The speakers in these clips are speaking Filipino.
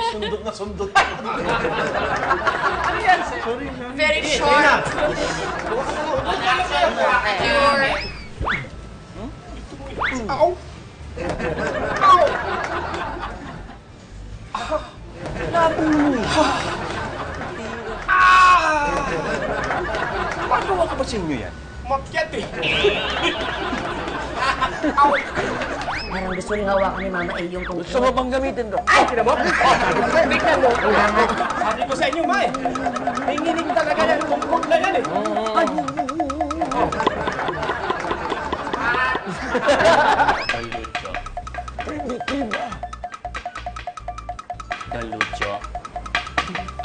Sundot na sundot. Ano yan, sir? Very short. Your... Ow! Ow! Nabuloy. Pagawa ka ba sa inyo yan? Makyat eh. Parang gusto rin hawakan ni Mama yung tungkol. Gusto mo bang gamitin to? Ay, kinabot? Tignan mo. Sabi ko sa inyo, Ma eh. Hinginig talaga yan. Tungkol na yan eh. Don Lucio. Primitiba. Don Lucio.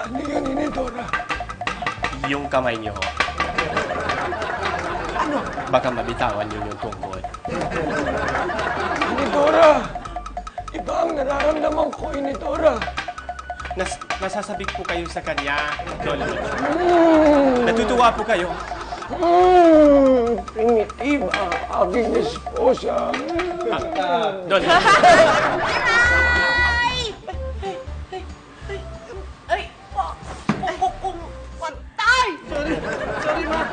Ano yan, Inidora? Yung kamay niyo ho. Ano? Baka mabitawan niyo yung tungkol. Inidora! Iba ang nararamdaman ko, Inidora. Nasasabik po kayo sa kanya, Don Lucio. Natutuwa po kayo. Primitiba, aking esposa. Don Lucio. Pantay! Sorry, Ma.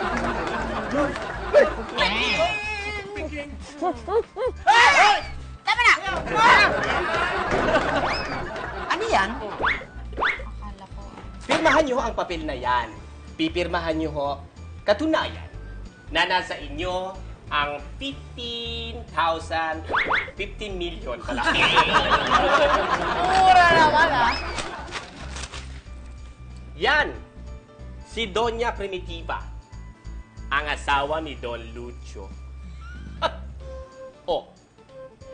Tama na! Ano yan? Akala ko. Pirmahan niyo ho ang papel na yan. Pipirmahan niyo ho katunayan na nasa inyo ang 15 million pala. Mura naman ah. Yan! Si Doña Primitiva, ang asawa ni Don Lucio. Oh,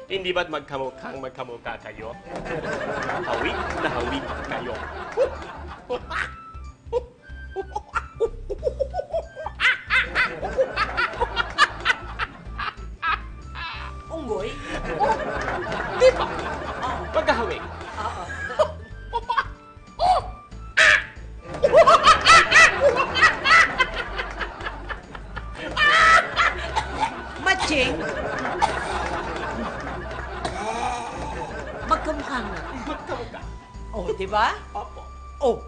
hindi ba't magkamukha kayo? Hawig na hawig kayo. Unggoy? Di ba? Magkahawig. Matching? Magkamukha nga. Magkamukha. Oh, di ba? Opo. Oh.